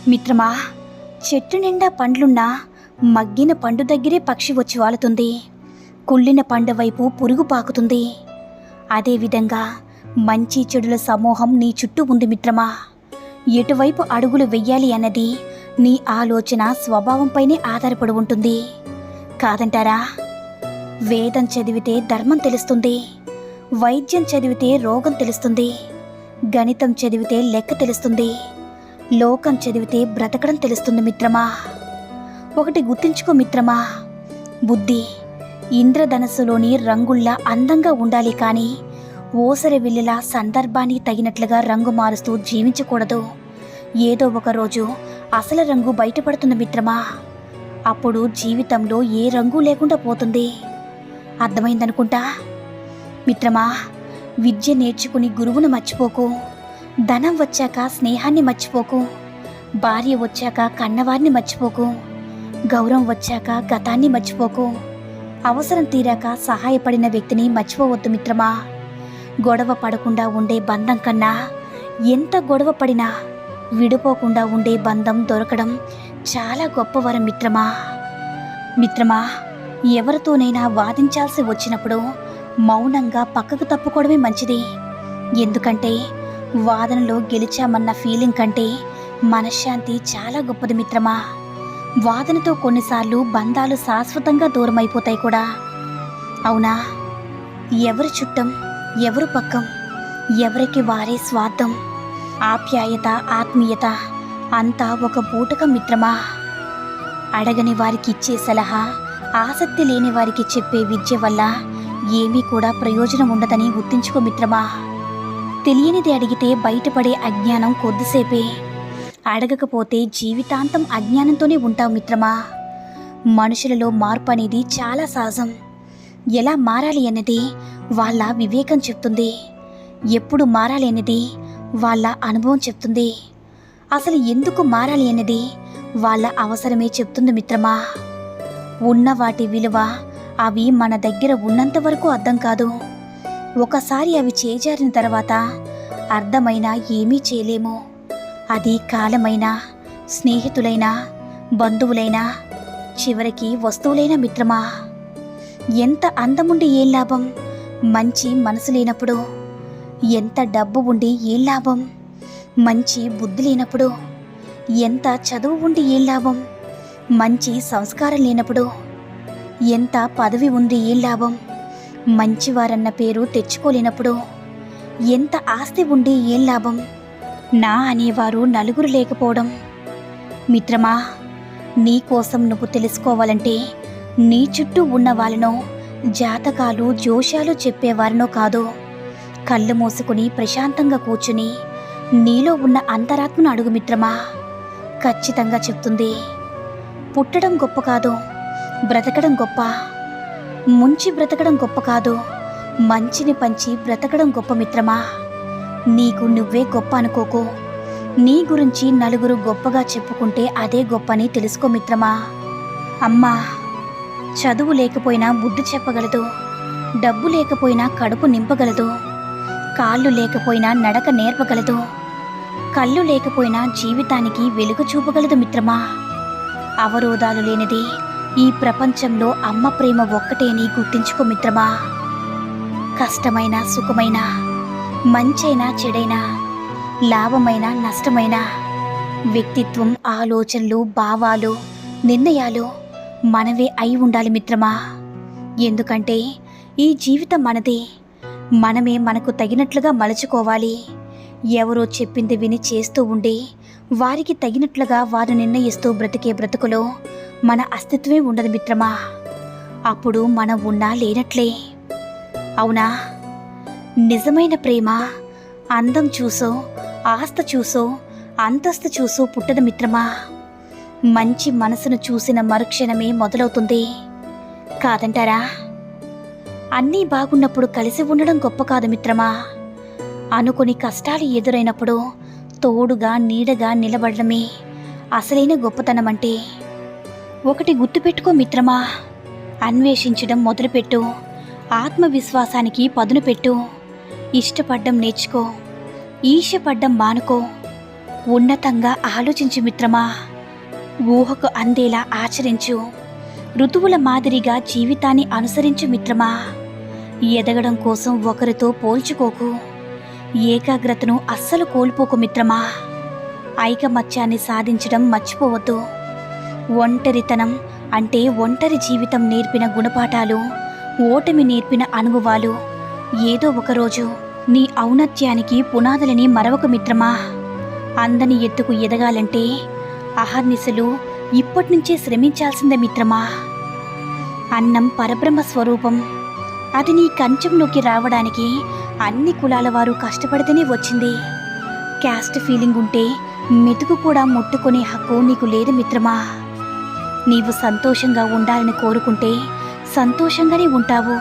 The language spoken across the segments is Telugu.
మిత్రమా, చెట్టు నిండా పండ్లున్నా మగ్గిన పండు దగ్గరే పక్షి వచ్చి వాలుతుంది. కుళ్ళిన పండు వైపు పురుగు పాకుతుంది. అదేవిధంగా మంచి చెడుల సమూహం నీ చుట్టూ ఉంది మిత్రమా. ఎటువైపు అడుగులు వెయ్యాలి అన్నది నీ ఆలోచన స్వభావంపైనే ఆధారపడి ఉంటుంది, కాదంటారా? వేదం చదివితే ధర్మం తెలుస్తుంది, వైద్యం చదివితే రోగం తెలుస్తుంది, గణితం చదివితే లెక్క తెలుస్తుంది, లోకం చదివితే బ్రతకడం తెలుస్తుంది మిత్రమా. ఒకటి గుర్తుంచుకో మిత్రమా, బుద్ధి ఇంద్రధనస్సులోని రంగుల్లా అందంగా ఉండాలి, కానీ ఓసరి విల్లులా సందర్భానికి తగినట్లుగా రంగు మారుస్తూ జీవించకూడదు. ఏదో ఒక రోజు అసలు రంగు బయటపడుతుంది మిత్రమా. అప్పుడు జీవితంలో ఏ రంగు లేకుండా పోతుంది. అర్థమైందనుకుంటా మిత్రమా. విద్య నేర్చుకుని గురువును మర్చిపోకు. ధనం వచ్చాక స్నేహాన్ని మర్చిపోకు. భార్య వచ్చాక కన్నవారిని మర్చిపోకు. గౌరవం వచ్చాక గతాన్ని మర్చిపోకు. అవసరం తీరాక సహాయపడిన వ్యక్తిని మర్చిపోవద్దు మిత్రమా. గొడవ పడకుండా ఉండే బంధం కన్నా ఎంత గొడవ పడినా విడిపోకుండా ఉండే బంధం దొరకడం చాలా గొప్పవరం మిత్రమా. మిత్రమా, ఎవరితోనైనా వాదించాల్సి వచ్చినప్పుడు మౌనంగా పక్కకు తప్పుకోవడమే మంచిది. ఎందుకంటే వాదనలో గెలిచామన్న ఫీలింగ్ కంటే మనశ్శాంతి చాలా గొప్పది మిత్రమా. వాదనతో కొన్నిసార్లు బంధాలు శాశ్వతంగా దూరం అయిపోతాయి కూడా. అవునా? ఎవరి చుట్టం, ఎవరు పక్కం, ఎవరికి వారే స్వార్థం. ఆప్యాయత, ఆత్మీయత అంతా ఒక బూటకం మిత్రమా. అడగని వారికి ఇచ్చే సలహా, ఆసక్తి లేని వారికి చెప్పే విద్య వల్ల ఏమీ కూడా ప్రయోజనం ఉండదని గుర్తుంచుకో మిత్రమా. తెలియనిది అడిగితే బయటపడే అజ్ఞానం కొద్దిసేపే, అడగకపోతే జీవితాంతం అజ్ఞానంతోనే ఉంటావు మిత్రమా. మనుషులలో మార్పు అనేది చాలా సహజం. ఎలా మారాలి అన్నది వాళ్ళ వివేకం చెప్తుంది. ఎప్పుడు మారాలి అన్నది వాళ్ళ అనుభవం చెప్తుంది. అసలు ఎందుకు మారాలి అన్నది వాళ్ళ అవసరమే చెప్తుంది మిత్రమా. ఉన్న వాటి విలువ అవి మన దగ్గర ఉన్నంత వరకు అర్థం కాదు. ఒకసారి అవి చేజారిన తర్వాత అర్థమైనా ఏమీ చేయలేము. అది కాలమైనా, స్నేహితులైనా, బంధువులైనా, చివరికి వస్తువులైనా మిత్రమా. ఎంత అందముండి ఏం లాభం మంచి మనసు లేనప్పుడు? ఎంత డబ్బు ఉండి ఏం లాభం మంచి బుద్ధి లేనప్పుడు? ఎంత చదువు ఉండి ఏం లాభం మంచి సంస్కారం లేనప్పుడు? ఎంత పదవి ఉంది ఏం లాభం మంచివారన్న పేరు తెచ్చుకోలేనప్పుడు? ఎంత ఆస్తి ఉండి ఏం లాభం నా అనేవారు నలుగురు లేకపోవడం? మిత్రమా, నీ కోసం నువ్వు తెలుసుకోవాలంటే నీ చుట్టూ ఉన్న వాళ్ళనో, జాతకాలు జోషాలు చెప్పేవారినో కాదు, కళ్ళు మూసుకుని ప్రశాంతంగా కూర్చుని నీలో ఉన్న అంతరాత్మను అడుగు మిత్రమా. ఖచ్చితంగా చెప్తుంది. పుట్టడం గొప్ప కాదు, బ్రతకడం గొప్ప. ముంచి బ్రతకడం గొప్ప కాదు, మంచిని పంచి బ్రతకడం గొప్ప మిత్రమా. నీకు నువ్వే గొప్ప అనుకోకు. నీ గురించి నలుగురు గొప్పగా చెప్పుకుంటే అదే గొప్పని తెలుసుకో మిత్రమా. అమ్మా చదువు లేకపోయినా బుద్ధి చెప్పగలదు, డబ్బు లేకపోయినా కడుపు నింపగలదు, కాళ్ళు లేకపోయినా నడక నేర్పగలదు, కళ్ళు లేకపోయినా జీవితానికి వెలుగు చూపగలదు మిత్రమా. అవరోధాలు లేనిది ఈ ప్రపంచంలో అమ్మ ప్రేమ ఒక్కటేని గుర్తించుకో మిత్రమా. కష్టమైన, సుఖమైన, మంచైనా చెడైనా, లాభమైన, నష్టమైన, వ్యక్తిత్వం, ఆలోచనలు, భావాలు, నిర్ణయాలు మనవే అయి ఉండాలి మిత్రమా. ఎందుకంటే ఈ జీవితం మనదే. మనమే మనకు తగినట్లుగా మలుచుకోవాలి. ఎవరో చెప్పింది విని చేస్తూ ఉండి వారికి తగినట్లుగా వారు నిర్ణయిస్తూ బ్రతికే బ్రతుకులో మన అస్తిత్వమే ఉండదు మిత్రమా. అప్పుడు మనం ఉన్నా లేనట్లే. అవునా? నిజమైన ప్రేమ అందం చూసో, ఆస్తి చూసో, అంతస్తు చూసో పుట్టదు మిత్రమా. మంచి మనసును చూసిన మరుక్షణమే మొదలవుతుంది, కాదంటారా? అన్నీ బాగున్నప్పుడు కలిసి ఉండడం గొప్ప కాదు మిత్రమా. అనుకుని కష్టాలు ఎదురైనప్పుడు తోడుగా, నీడగా నిలబడడమే అసలైన గొప్పతనం అంటే. ఒకటి గుర్తుపెట్టుకో మిత్రమా, అన్వేషించడం మొదలుపెట్టు, ఆత్మవిశ్వాసానికి పదును పెట్టు, ఇష్టపడ్డం నేర్చుకో, ఈర్ష్యపడ్డం మానుకో, ఉన్నతంగా ఆలోచించు మిత్రమా. ఊహకు అందేలా ఆచరించు. ఋతువుల మాదిరిగా జీవితాన్ని అనుసరించు మిత్రమా. ఎదగడం కోసం ఒకరితో పోల్చుకోకు. ఏకాగ్రతను అస్సలు కోల్పోకు మిత్రమా. ఐకమత్యాన్ని సాధించడం మర్చిపోవద్దు. ఒంటరితనం అంటే ఒంటరి జీవితం నేర్పిన గుణపాఠాలు, ఓటమి నేర్పిన అనుభవాలు. ఏదో ఒకరోజు నీ ఔన్నత్యానికి పునాదులని మరవకు మిత్రమా. అందని ఎత్తుకు ఎదగాలంటే అహర్నిశలు ఇప్పటినుంచే శ్రమించాల్సిందే మిత్రమా. అన్నం పరబ్రహ్మ స్వరూపం. అది నీ కంచంలోకి రావడానికి అన్ని కులాల వారు కష్టపడితేనే వచ్చింది. క్యాస్ట్ ఫీలింగ్ ఉంటే మెతుకు కూడా ముట్టుకునే హక్కు నీకు లేదు మిత్రమా. నీవు సంతోషంగా ఉండాలని కోరుకుంటే సంతోషంగానే ఉంటావు.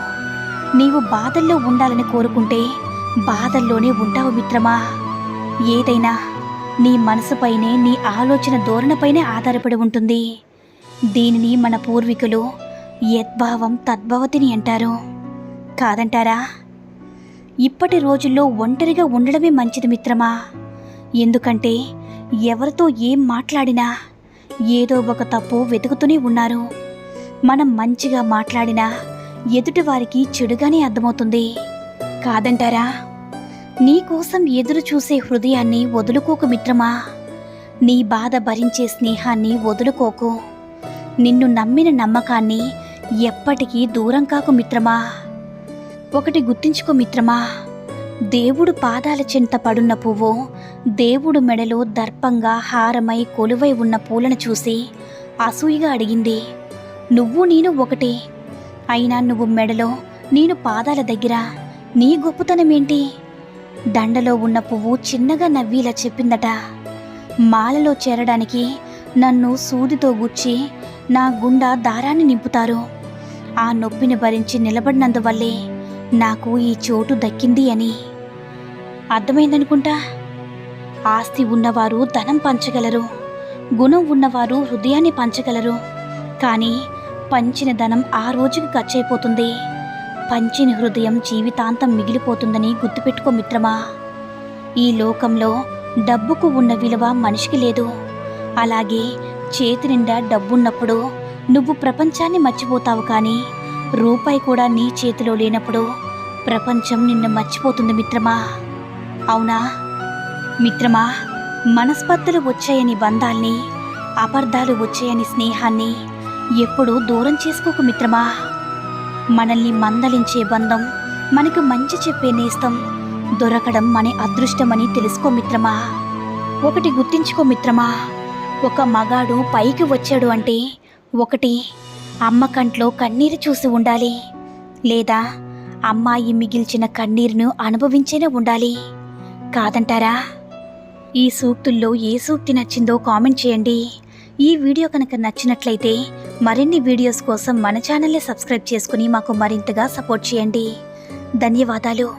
నీవు బాధల్లో ఉండాలని కోరుకుంటే బాధల్లోనే ఉంటావు మిత్రమా. ఏదైనా నీ మనసుపైనే, నీ ఆలోచన ధోరణిపైనే ఆధారపడి ఉంటుంది. దీనిని మన పూర్వీకులు యద్భావం తద్భవతిని అంటారు. కాదంటారా? ఇప్పటి రోజుల్లో ఒంటరిగా ఉండడమే మంచిది మిత్రమా. ఎందుకంటే ఎవరితో ఏం మాట్లాడినా ఏదో ఒక తప్పు వెతుకుతూనే ఉన్నారు. మనం మంచిగా మాట్లాడినా ఎదుటివారికి చెడుగానే అర్థమవుతుంది. కాదంటారా? నీకోసం ఎదురు చూసే హృదయాన్ని వదులుకోకు మిత్రమా. నీ బాధ భరించే స్నేహాన్ని వదులుకోకు. నిన్ను నమ్మిన నమ్మకాన్ని ఎప్పటికీ దూరం కాకు మిత్రమా. ఒకటి గుర్తించుకో మిత్రమా. దేవుడు పాదాల చెంత పడున్న పువ్వు దేవుడు మెడలో దర్పంగా హారమై కొలువై ఉన్న పూలను చూసి అసూయగా అడిగింది, నువ్వు నేను ఒకటే, అయినా నువ్వు మెడలో, నేను పాదాల దగ్గర. నీ గొప్పతనమేంటి? దండలో ఉన్న పువ్వు చిన్నగా నవ్విలా చెప్పిందట, మాలలో చేరడానికి నన్ను సూదితో గుచ్చి నా గుండా దారాన్ని నింపుతారు. ఆ నొప్పిని భరించి నిలబడినందువల్లే నాకు ఈ చోటు దక్కింది అని. అర్థమైందనుకుంటా. ఆస్తి ఉన్నవారు ధనం పంచగలరు, గుణం ఉన్నవారు హృదయాన్ని పంచగలరు. కానీ పంచిన ధనం ఆ రోజుకి ఖర్చయిపోతుంది. పంచిన హృదయం జీవితాంతం మిగిలిపోతుందని గుర్తుపెట్టుకో మిత్రమా. ఈ లోకంలో డబ్బుకు ఉన్న విలువ మనిషికి లేదు. అలాగే చేతి నిండా డబ్బున్నప్పుడు నువ్వు ప్రపంచాన్ని మర్చిపోతావు. కానీ రూపాయి కూడా నీ చేతిలో లేనప్పుడు ప్రపంచం నిన్ను మర్చిపోతుంది మిత్రమా. అవునా మిత్రమా? మనస్పర్ధలు వచ్చాయని బంధాల్ని, అపార్థాలు వచ్చాయని స్నేహాన్ని ఎప్పుడూ దూరం చేసుకోకు మిత్రమా. మనల్ని మందలించే బంధం, మనకు మంచి చెప్పే నేస్తం దొరకడం మన అదృష్టమని తెలుసుకో మిత్రమా. ఒకటి గుర్తించుకో మిత్రమా. ఒక మగాడు పైకి వచ్చాడు అంటే ఒకటి అమ్మ కంట్లో కన్నీరు చూసి ఉండాలి, లేదా అమ్మాయి మిగిల్చిన కన్నీరును అనుభవించేనే ఉండాలి. కాదంటారా? ఈ సూక్తుల్లో ఏ సూక్తి నచ్చిందో కామెంట్ చేయండి. ఈ వీడియో కనుక నచ్చినట్లయితే మరిన్ని వీడియోస్ కోసం మన ఛానల్ని సబ్స్క్రైబ్ చేసుకుని మాకు మరింతగా సపోర్ట్ చేయండి. ధన్యవాదాలు.